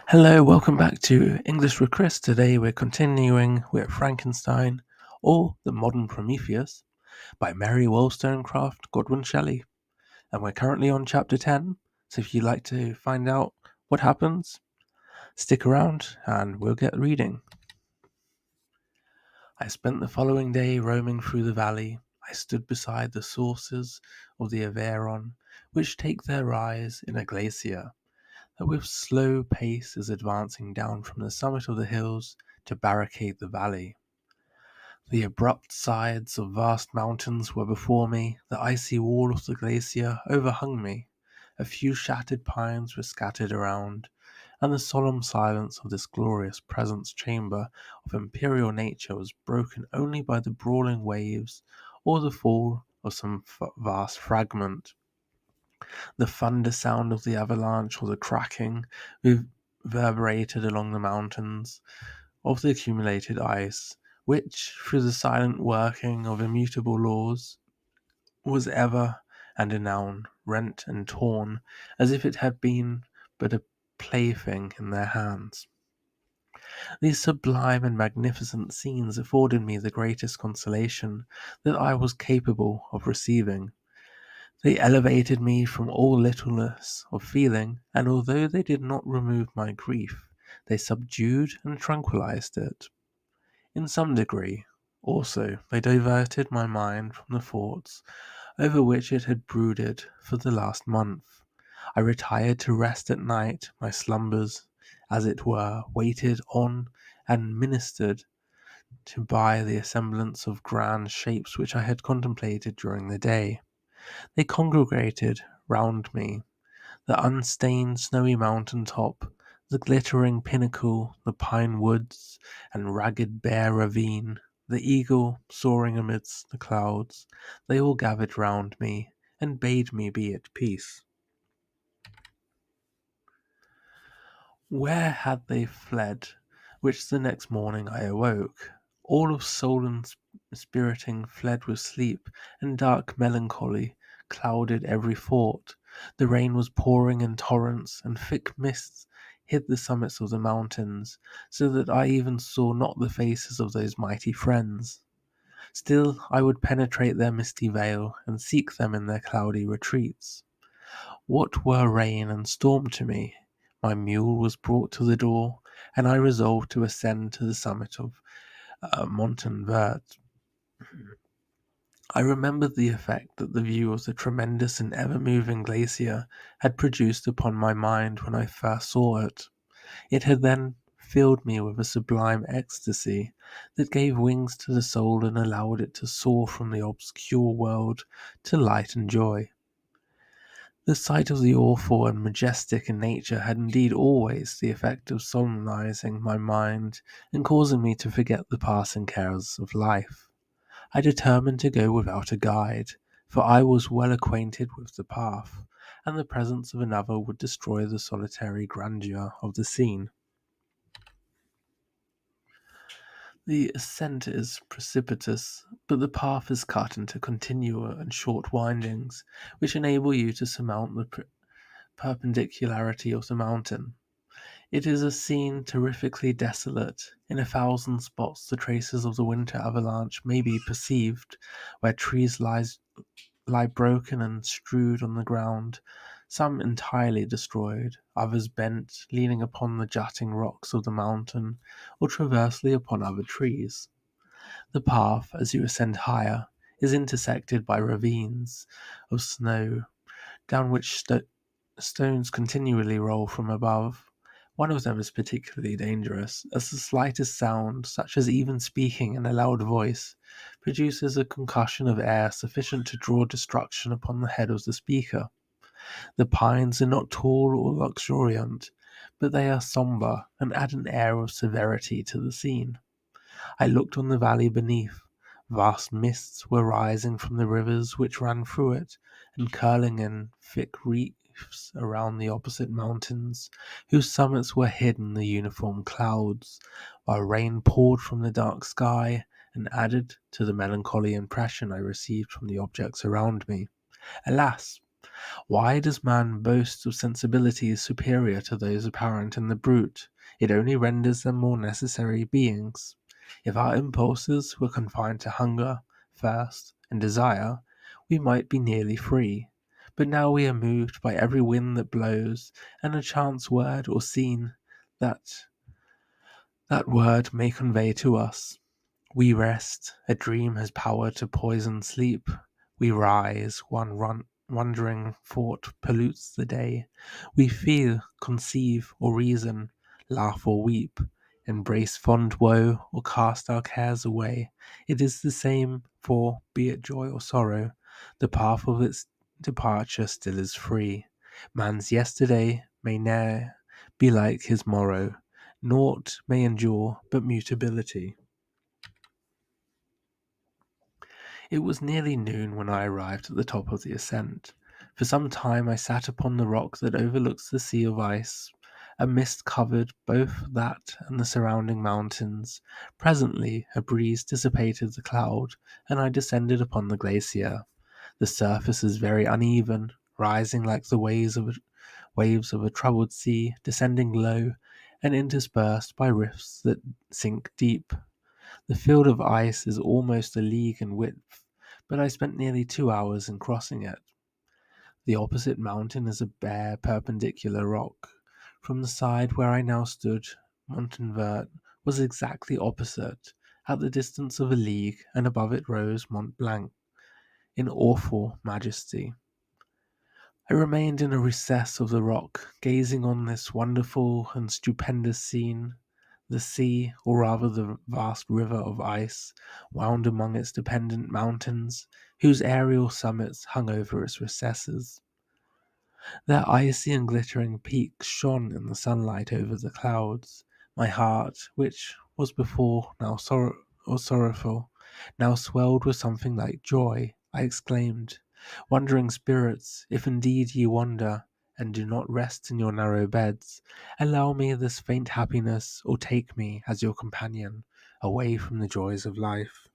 Hello, welcome back to English with Chris. Today we're continuing with Frankenstein, or The Modern Prometheus, by Mary Wollstonecraft Godwin Shelley. And we're currently on chapter 10, so if you'd like to find out what happens, stick around and we'll get reading. I spent the following day roaming through the valley. I stood beside the sources of the Aveyron, which take their rise in a glacier that with slow pace is advancing down from the summit of the hills to barricade the valley. The abrupt sides of vast mountains were before me, the icy wall of the glacier overhung me, a few shattered pines were scattered around, and the solemn silence of this glorious presence chamber of imperial nature was broken only by the brawling waves or the fall of some vast fragment. The thunder sound of the avalanche or the cracking reverberated along the mountains of the accumulated ice, which, through the silent working of immutable laws, was ever and anon rent and torn, as if it had been but a plaything in their hands. These sublime and magnificent scenes afforded me the greatest consolation that I was capable of receiving. They elevated me from all littleness of feeling, and although they did not remove my grief, they subdued and tranquilized it. In some degree, also, they diverted my mind from the thoughts over which it had brooded for the last month. I retired to rest at night, my slumbers, as it were, waited on and ministered to by the semblance of grand shapes which I had contemplated during the day. They congregated round me, the unstained snowy mountain top, the glittering pinnacle, the pine woods, and ragged bare ravine, the eagle soaring amidst the clouds. They all gathered round me, and bade me be at peace. Where had they fled, which the next morning I awoke? All of soul and spiriting fled with sleep, and dark melancholy clouded every thought. The rain was pouring in torrents, and thick mists hid the summits of the mountains, so that I even saw not the faces of those mighty friends. Still I would penetrate their misty veil, and seek them in their cloudy retreats. What were rain and storm to me? My mule was brought to the door, and I resolved to ascend to the summit of Montanvert. I remembered the effect that the view of the tremendous and ever-moving glacier had produced upon my mind when I first saw it. It had then filled me with a sublime ecstasy that gave wings to the soul and allowed it to soar from the obscure world to light and joy. The sight of the awful and majestic in nature had indeed always the effect of solemnizing my mind and causing me to forget the passing cares of life. I determined to go without a guide, for I was well acquainted with the path, and the presence of another would destroy the solitary grandeur of the scene. The ascent is precipitous, but the path is cut into continuous and short windings, which enable you to surmount the perpendicularity of the mountain. It is a scene terrifically desolate. In a thousand spots the traces of the winter avalanche may be perceived, where trees lie broken and strewed on the ground, some entirely destroyed, others bent, leaning upon the jutting rocks of the mountain, or transversely upon other trees. The path, as you ascend higher, is intersected by ravines of snow, down which stones continually roll from above. One of them is particularly dangerous, as the slightest sound, such as even speaking in a loud voice, produces a concussion of air sufficient to draw destruction upon the head of the speaker. The pines are not tall or luxuriant, but they are sombre and add an air of severity to the scene. I looked on the valley beneath. Vast mists were rising from the rivers which ran through it, and curling in thick wreaths around the opposite mountains, whose summits were hidden in the uniform clouds, while rain poured from the dark sky, and added to the melancholy impression I received from the objects around me. Alas! Why does man boast of sensibilities superior to those apparent in the brute? It only renders them more necessary beings. If our impulses were confined to hunger, thirst, and desire, we might be nearly free. But now we are moved by every wind that blows, and a chance word or scene that that word may convey to us. We rest, a dream has power to poison sleep. We rise, wandering thought pollutes the day. We feel, conceive, or reason, laugh or weep, embrace fond woe, or cast our cares away. It is the same, for, be it joy or sorrow, the path of its departure still is free. Man's yesterday may ne'er be like his morrow, naught may endure but mutability. It was nearly noon when I arrived at the top of the ascent. For some time I sat upon the rock that overlooks the sea of ice. A mist covered both that and the surrounding mountains. Presently a breeze dissipated the cloud, and I descended upon the glacier. The surface is very uneven, rising like the waves of a troubled sea, descending low, and interspersed by rifts that sink deep. The field of ice is almost a league in width, but I spent nearly 2 hours in crossing it. The opposite mountain is a bare, perpendicular rock. From the side where I now stood, Montenvert was exactly opposite, at the distance of a league, and above it rose Mont Blanc, in awful majesty. I remained in a recess of the rock, gazing on this wonderful and stupendous scene. The sea, or rather the vast river of ice, wound among its dependent mountains, whose aerial summits hung over its recesses. Their icy and glittering peaks shone in the sunlight over the clouds. My heart, which was before sorrowful, now swelled with something like joy. I exclaimed, "Wandering spirits, if indeed ye wander, and do not rest in your narrow beds, allow me this faint happiness, or take me as your companion, away from the joys of life."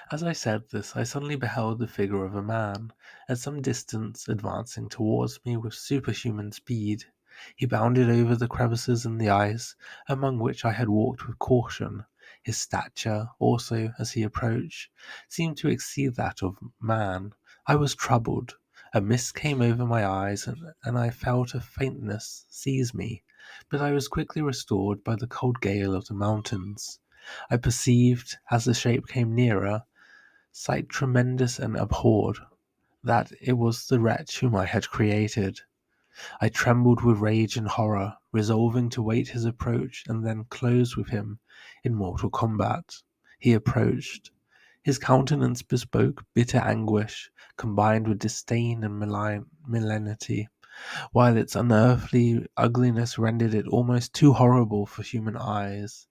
As I said this, I suddenly beheld the figure of a man, at some distance, advancing towards me with superhuman speed. He bounded over the crevices in the ice, among which I had walked with caution. His stature, also, as he approached, seemed to exceed that of man. I was troubled. A mist came over my eyes, and I felt a faintness seize me, but I was quickly restored by the cold gale of the mountains. I perceived, as the shape came nearer, sight tremendous and abhorred, that it was the wretch whom I had created. I trembled with rage and horror, resolving to wait his approach and then close with him in mortal combat. He approached. His countenance bespoke bitter anguish, combined with disdain and malignity, while its unearthly ugliness rendered it almost too horrible for human eyes.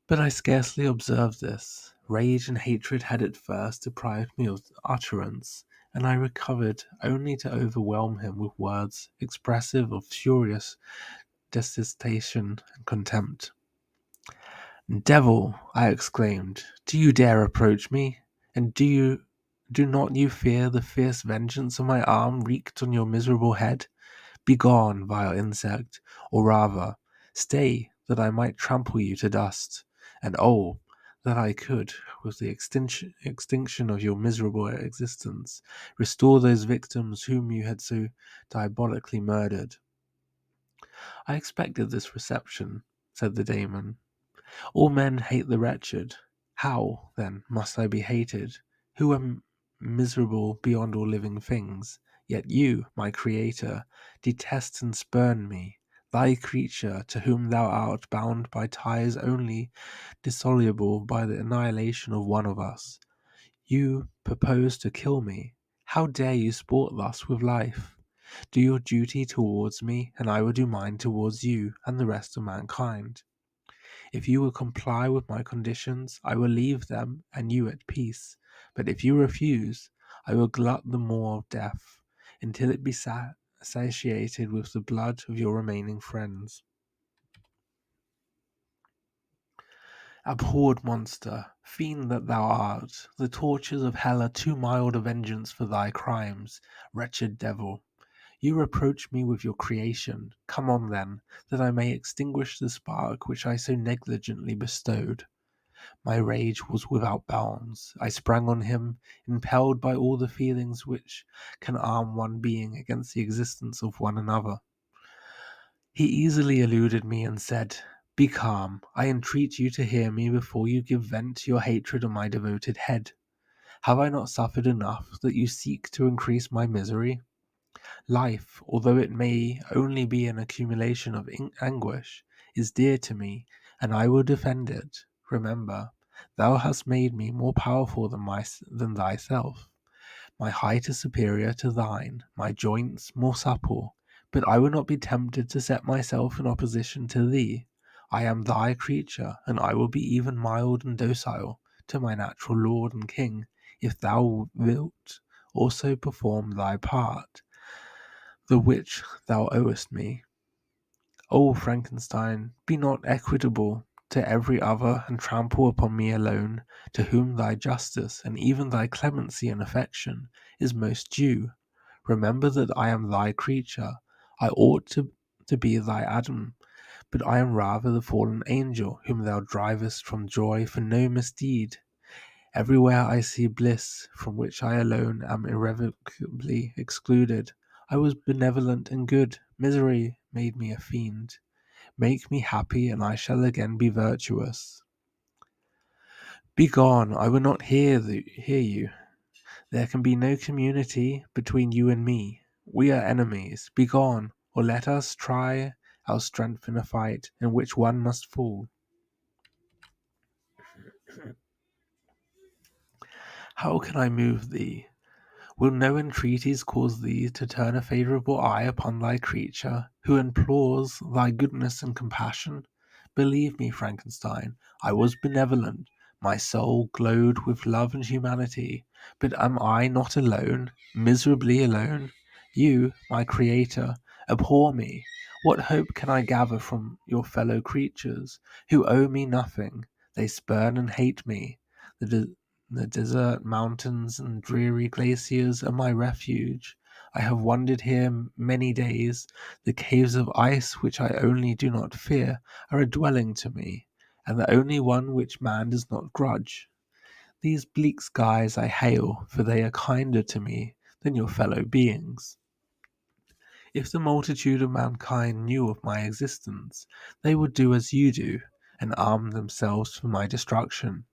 But I scarcely observed this. Rage and hatred had at first deprived me of utterance, and I recovered only to overwhelm him with words expressive of furious detestation and contempt. "Devil!" I exclaimed, "do you dare approach me? And do not you fear the fierce vengeance of my arm wreaked on your miserable head? Begone, vile insect, or rather, stay, that I might trample you to dust. And oh, that I could, with the extinction of your miserable existence, restore those victims whom you had so diabolically murdered." "I expected this reception," said the daemon. "All men hate the wretched. How, then, must I be hated, who am miserable beyond all living things? Yet you, my creator, detest and spurn me, thy creature, to whom thou art bound by ties only dissoluble by the annihilation of one of us. You purpose to kill me. How dare you sport thus with life? Do your duty towards me, and I will do mine towards you and the rest of mankind. If you will comply with my conditions, I will leave them and you at peace. But if you refuse, I will glut the maw of death, until it be satiated with the blood of your remaining friends." Abhorred monster, fiend that thou art, the tortures of hell are too mild a vengeance for thy crimes, wretched devil. You reproach me with your creation. Come on, then, that I may extinguish the spark which I so negligently bestowed. My rage was without bounds. I sprang on him, impelled by all the feelings which can arm one being against the existence of one another. He easily eluded me and said, "Be calm. I entreat you to hear me before you give vent to your hatred of my devoted head. Have I not suffered enough that you seek to increase my misery? Life, although it may only be an accumulation of anguish, is dear to me, and I will defend it. Remember, thou hast made me more powerful than thyself. My height is superior to thine, my joints more supple, but I will not be tempted to set myself in opposition to thee. I am thy creature, and I will be even mild and docile to my natural lord and king, if thou wilt also perform thy part, the which thou owest me. O Frankenstein, be not equitable to every other, and trample upon me alone, to whom thy justice, and even thy clemency and affection, is most due. Remember that I am thy creature. I ought to be thy Adam, but I am rather the fallen angel, whom thou drivest from joy for no misdeed. Everywhere I see bliss, from which I alone am irrevocably excluded. I was benevolent and good. Misery made me a fiend. Make me happy, and I shall again be virtuous. Begone! I will not hear you. There can be no community between you and me. We are enemies. Begone, or let us try our strength in a fight, in which one must fall. How can I move thee? Will no entreaties cause thee to turn a favourable eye upon thy creature, who implores thy goodness and compassion? Believe me, Frankenstein, I was benevolent. My soul glowed with love and humanity. But am I not alone, miserably alone? You, my creator, abhor me. What hope can I gather from your fellow creatures, who owe me nothing? They spurn and hate me. The the desert mountains and dreary glaciers are my refuge. I have wandered here many days. The caves of ice, which I only do not fear, are a dwelling to me, and the only one which man does not grudge. These bleak skies I hail, for they are kinder to me than your fellow beings. If the multitude of mankind knew of my existence, they would do as you do, and arm themselves for my destruction.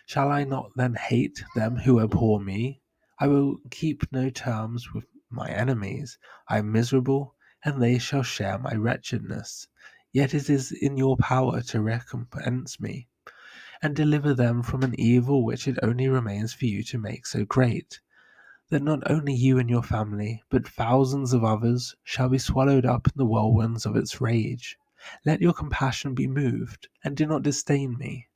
Shall I not then hate them who abhor me? I will keep no terms with my enemies. I am miserable, and they shall share my wretchedness. Yet it is in your power to recompense me, and deliver them from an evil which it only remains for you to make so great, that not only you and your family, but thousands of others, shall be swallowed up in the whirlwinds of its rage. Let your compassion be moved, and do not disdain me.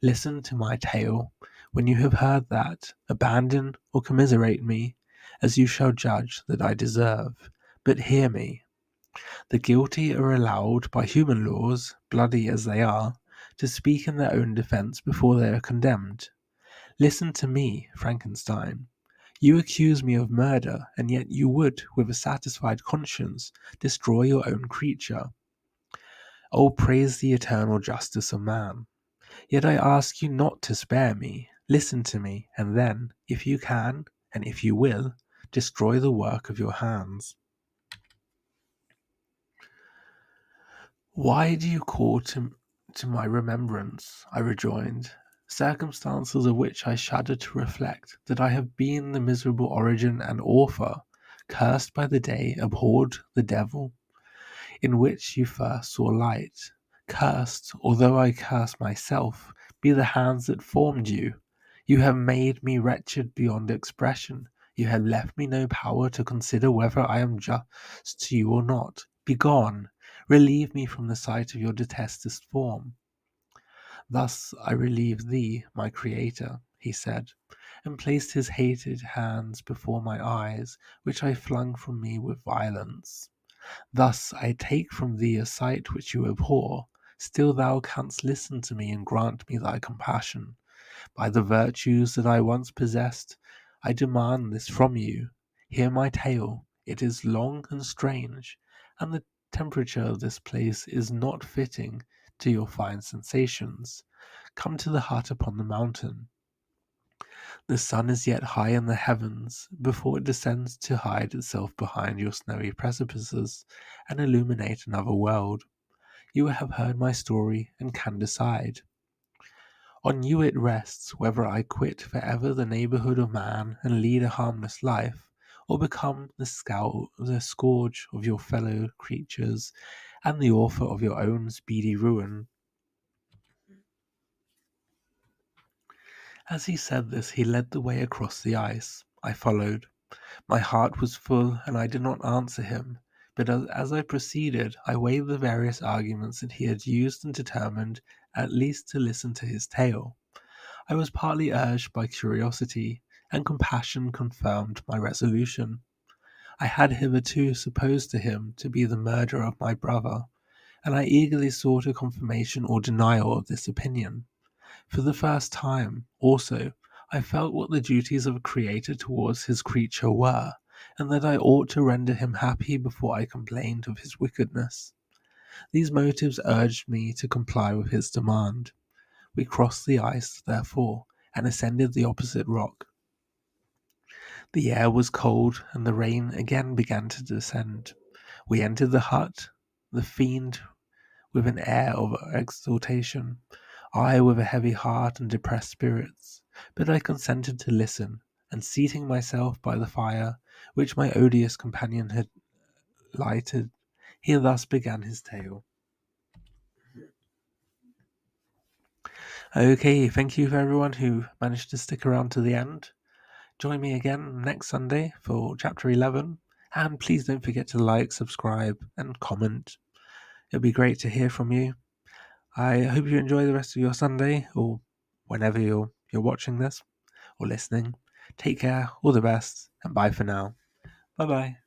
Listen to my tale. When you have heard that, abandon or commiserate me, as you shall judge that I deserve. But hear me. The guilty are allowed by human laws, bloody as they are, to speak in their own defense before they are condemned. Listen to me, Frankenstein. You accuse me of murder, and yet you would, with a satisfied conscience, destroy your own creature. Oh, praise the eternal justice of man. Yet I ask you not to spare me. Listen to me, and then, if you can, and if you will, destroy the work of your hands. Why do you call to my remembrance, I rejoined, circumstances of which I shudder to reflect, that I have been the miserable origin and author, cursed by the day, abhorred the devil, in which you first saw light. Cursed, although I curse myself, be the hands that formed you. You have made me wretched beyond expression. You have left me no power to consider whether I am just to you or not. Begone! Relieve me from the sight of your detested form. Thus I relieve thee, my creator, he said, and placed his hated hands before my eyes, which I flung from me with violence. Thus I take from thee a sight which you abhor. Still thou canst listen to me and grant me thy compassion. By the virtues that I once possessed, I demand this from you. Hear my tale. It is long and strange, and the temperature of this place is not fitting to your fine sensations. Come to the hut upon the mountain. The sun is yet high in the heavens before it descends to hide itself behind your snowy precipices and illuminate another world. You have heard my story and can decide. On you it rests whether I quit forever the neighborhood of man and lead a harmless life, or become the scourge of your fellow creatures and the author of your own speedy ruin. As he said this, he led the way across the ice. I followed. My heart was full, and I did not answer him. But as I proceeded, I weighed the various arguments that he had used and determined at least to listen to his tale. I was partly urged by curiosity, and compassion confirmed my resolution. I had hitherto supposed him to be the murderer of my brother, and I eagerly sought a confirmation or denial of this opinion. For the first time, also, I felt what the duties of a creator towards his creature were, and that I ought to render him happy before I complained of his wickedness. These motives urged me to comply with his demand. We crossed the ice, therefore, and ascended the opposite rock. The air was cold, and the rain again began to descend. We entered the hut, the fiend with an air of exultation, I with a heavy heart and depressed spirits. But I consented to listen, and seating myself by the fire, which my odious companion had lighted, he thus began his tale. Okay, thank you for everyone who managed to stick around to the end. Join me again next Sunday for chapter 11, and please don't forget to like, subscribe, and comment. It'll be great to hear from you. I hope you enjoy the rest of your Sunday, or whenever you're watching this or listening. Take care, all the best, and bye for now. Bye bye.